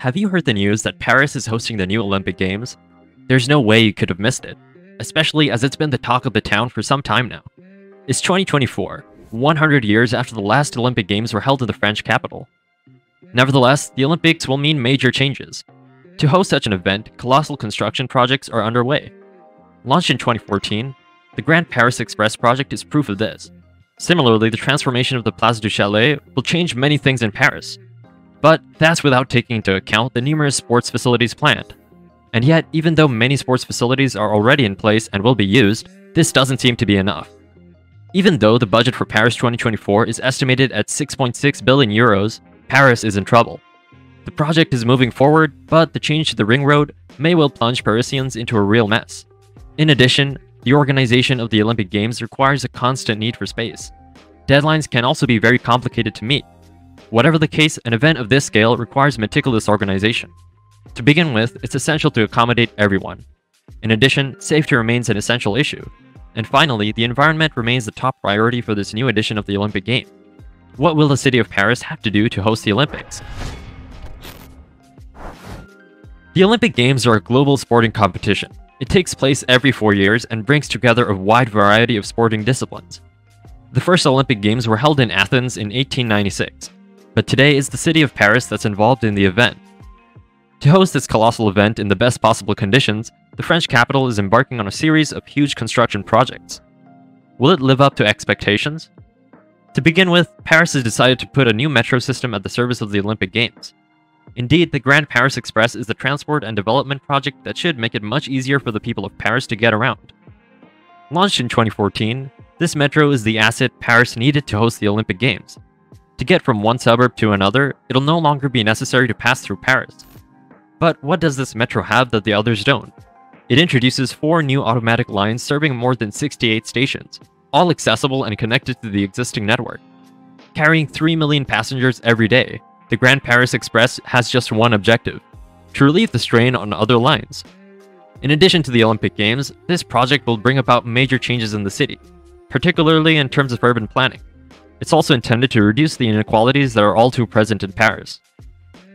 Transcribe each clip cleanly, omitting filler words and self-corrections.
Have you heard the news that Paris is hosting the new Olympic Games? There's no way you could have missed it, especially as it's been the talk of the town for some time now. It's 2024, 100 years after the last Olympic Games were held in the French capital. Nevertheless, the Olympics will mean major changes. To host such an event, colossal construction projects are underway. Launched in 2014, the Grand Paris Express project is proof of this. Similarly, the transformation of the Place du Châtelet will change many things in Paris. But that's without taking into account the numerous sports facilities planned. And yet, even though many sports facilities are already in place and will be used, this doesn't seem to be enough. Even though the budget for Paris 2024 is estimated at 6.6 billion euros, Paris is in trouble. The project is moving forward, but the change to the ring road may well plunge Parisians into a real mess. In addition, the organization of the Olympic Games requires a constant need for space. Deadlines can also be very complicated to meet. Whatever the case, an event of this scale requires meticulous organization. To begin with, it's essential to accommodate everyone. In addition, safety remains an essential issue. And finally, the environment remains the top priority for this new edition of the Olympic Games. What will the city of Paris have to do to host the Olympics? The Olympic Games are a global sporting competition. It takes place every 4 years and brings together a wide variety of sporting disciplines. The first Olympic Games were held in Athens in 1896, but today it's the city of Paris that's involved in the event. To host this colossal event in the best possible conditions, the French capital is embarking on a series of huge construction projects. Will it live up to expectations? To begin with, Paris has decided to put a new metro system at the service of the Olympic Games. Indeed, the Grand Paris Express is the transport and development project that should make it much easier for the people of Paris to get around. Launched in 2014, this metro is the asset Paris needed to host the Olympic Games. To get from one suburb to another, it'll no longer be necessary to pass through Paris. But what does this metro have that the others don't? It introduces 4 new automatic lines serving more than 68 stations, all accessible and connected to the existing network. Carrying 3 million passengers every day, the Grand Paris Express has just one objective: to relieve the strain on other lines. In addition to the Olympic Games, this project will bring about major changes in the city, particularly in terms of urban planning. It's also intended to reduce the inequalities that are all too present in Paris.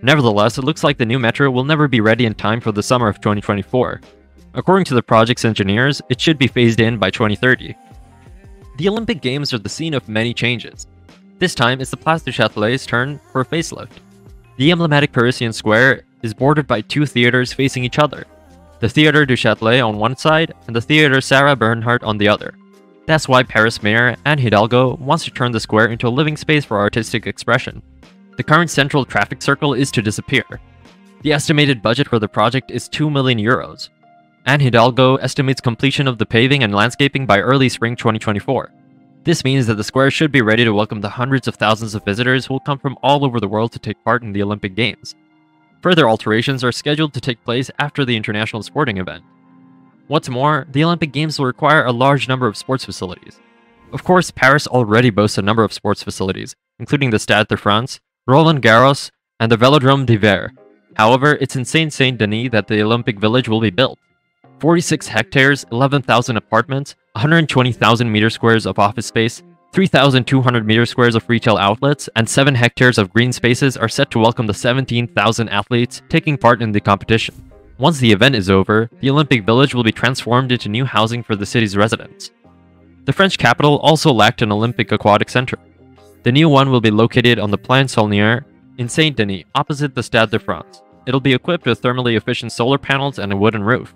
Nevertheless, it looks like the new metro will never be ready in time for the summer of 2024. According to the project's engineers, it should be phased in by 2030. The Olympic Games are the scene of many changes. This time, it's the Place du Châtelet's turn for a facelift. The emblematic Parisian square is bordered by 2 theaters facing each other, the Théâtre du Châtelet on one side and the Theatre Sarah Bernhardt on the other. That's why Paris Mayor Anne Hidalgo wants to turn the square into a living space for artistic expression. The current central traffic circle is to disappear. The estimated budget for the project is 2 million euros. Anne Hidalgo estimates completion of the paving and landscaping by early spring 2024. This means that the square should be ready to welcome the hundreds of thousands of visitors who will come from all over the world to take part in the Olympic Games. Further alterations are scheduled to take place after the international sporting event. What's more, the Olympic Games will require a large number of sports facilities. Of course, Paris already boasts a number of sports facilities, including the Stade de France, Roland Garros, and the Velodrome d'Hiver. However, it's in Saint-Denis that the Olympic Village will be built. 46 hectares, 11,000 apartments, 120,000 meter squares of office space, 3,200 meter squares of retail outlets, and 7 hectares of green spaces are set to welcome the 17,000 athletes taking part in the competition. Once the event is over, the Olympic Village will be transformed into new housing for the city's residents. The French capital also lacked an Olympic aquatic center. The new one will be located on the Plaine Saulnier in Saint-Denis, opposite the Stade de France. It'll be equipped with thermally efficient solar panels and a wooden roof.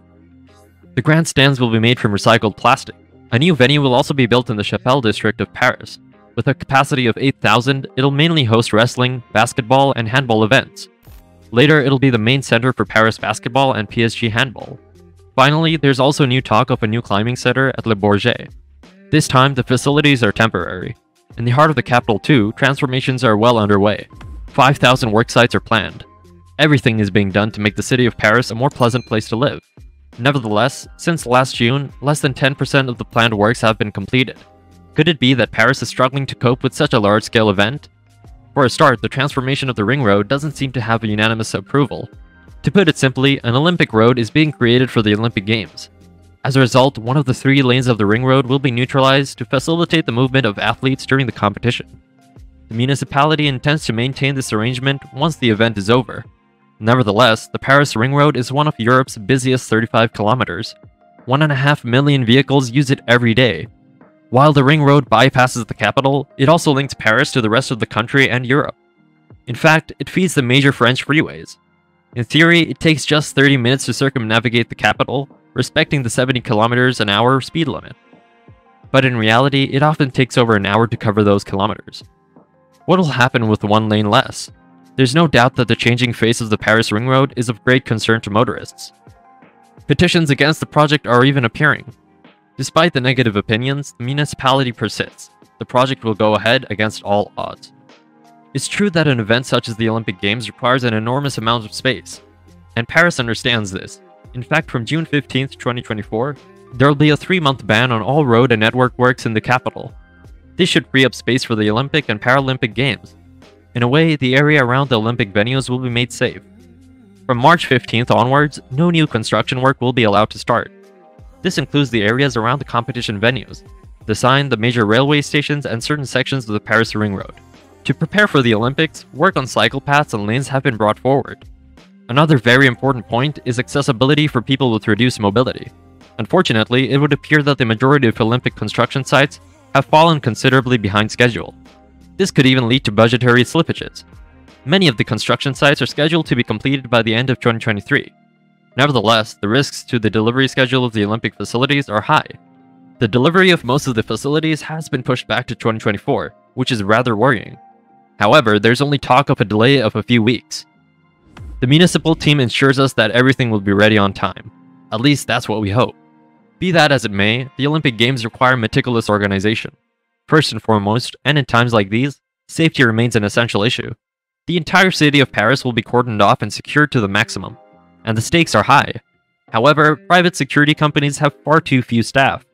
The grandstands will be made from recycled plastic. A new venue will also be built in the Chapelle district of Paris. With a capacity of 8,000, it'll mainly host wrestling, basketball, and handball events. Later, it'll be the main center for Paris basketball and PSG handball. Finally, there's also new talk of a new climbing center at Le Bourget. This time, the facilities are temporary. In the heart of the capital too, transformations are well underway. 5,000 worksites are planned. Everything is being done to make the city of Paris a more pleasant place to live. Nevertheless, since last June, less than 10% of the planned works have been completed. Could it be that Paris is struggling to cope with such a large-scale event? For a start, the transformation of the ring road doesn't seem to have a unanimous approval. To put it simply, an Olympic road is being created for the Olympic Games. As a result, one of the 3 lanes of the ring road will be neutralized to facilitate the movement of athletes during the competition. The municipality intends to maintain this arrangement once the event is over. Nevertheless, the Paris Ring Road is one of Europe's busiest 35 kilometers. 1.5 million vehicles use it every day. While the Ring Road bypasses the capital, it also links Paris to the rest of the country and Europe. In fact, it feeds the major French freeways. In theory, it takes just 30 minutes to circumnavigate the capital, respecting the 70 kilometers an hour speed limit. But in reality, it often takes over an hour to cover those kilometers. What will happen with one lane less? There's no doubt that the changing face of the Paris Ring Road is of great concern to motorists. Petitions against the project are even appearing. Despite the negative opinions, the municipality persists. The project will go ahead against all odds. It's true that an event such as the Olympic Games requires an enormous amount of space, and Paris understands this. In fact, from June 15, 2024, there will be a 3-month ban on all road and network works in the capital. This should free up space for the Olympic and Paralympic Games. In a way, the area around the Olympic venues will be made safe. From March 15th onwards, no new construction work will be allowed to start. This includes the areas around the competition venues, the sign, the major railway stations, and certain sections of the Paris Ring Road. To prepare for the Olympics, work on cycle paths and lanes have been brought forward. Another very important point is accessibility for people with reduced mobility. Unfortunately, it would appear that the majority of Olympic construction sites have fallen considerably behind schedule. This could even lead to budgetary slippages. Many of the construction sites are scheduled to be completed by the end of 2023. Nevertheless, the risks to the delivery schedule of the Olympic facilities are high. The delivery of most of the facilities has been pushed back to 2024, which is rather worrying. However, there's only talk of a delay of a few weeks. The municipal team ensures us that everything will be ready on time. At least that's what we hope. Be that as it may, the Olympic Games require meticulous organization. First and foremost, and in times like these, safety remains an essential issue. The entire city of Paris will be cordoned off and secured to the maximum, and the stakes are high. However, private security companies have far too few staff.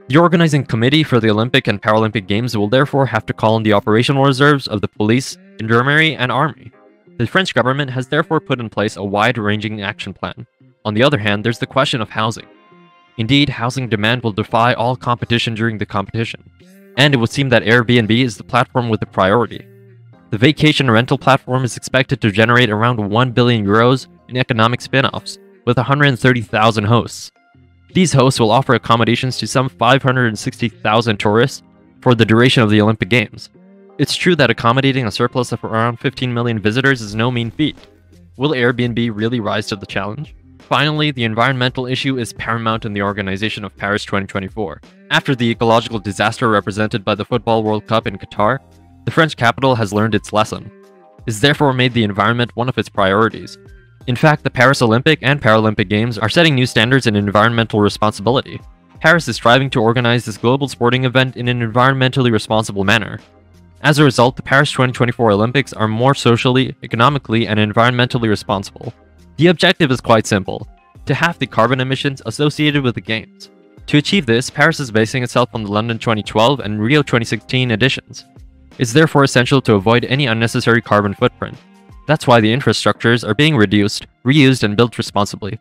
The organizing committee for the Olympic and Paralympic Games will therefore have to call on the operational reserves of the police, gendarmerie, and army. The French government has therefore put in place a wide-ranging action plan. On the other hand, there's the question of housing. Indeed, housing demand will defy all competition during the competition, and it would seem that Airbnb is the platform with the priority. The vacation rental platform is expected to generate around 1 billion euros in economic spin-offs, with 130,000 hosts. These hosts will offer accommodations to some 560,000 tourists for the duration of the Olympic Games. It's true that accommodating a surplus of around 15 million visitors is no mean feat. Will Airbnb really rise to the challenge? Finally, the environmental issue is paramount in the organization of Paris 2024. After the ecological disaster represented by the Football World Cup in Qatar, the French capital has learned its lesson. It's therefore made the environment one of its priorities. In fact, the Paris Olympic and Paralympic Games are setting new standards in environmental responsibility. Paris is striving to organize this global sporting event in an environmentally responsible manner. As a result, the Paris 2024 Olympics are more socially, economically, and environmentally responsible. The objective is quite simple: to halve the carbon emissions associated with the Games. To achieve this, Paris is basing itself on the London 2012 and Rio 2016 editions. It's therefore essential to avoid any unnecessary carbon footprint. That's why the infrastructures are being reduced, reused, and built responsibly.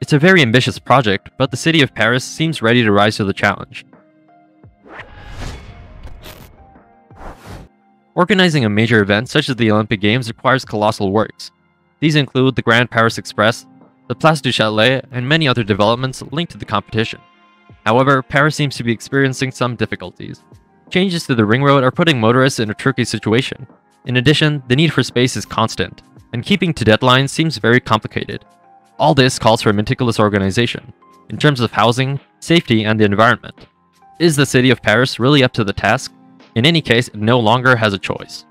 It's a very ambitious project, but the city of Paris seems ready to rise to the challenge. Organizing a major event such as the Olympic Games requires colossal works. These include the Grand Paris Express, the Place du Châtelet, and many other developments linked to the competition. However, Paris seems to be experiencing some difficulties. Changes to the ring road are putting motorists in a tricky situation. In addition, the need for space is constant, and keeping to deadlines seems very complicated. All this calls for meticulous organization, in terms of housing, safety, and the environment. Is the city of Paris really up to the task? In any case, it no longer has a choice.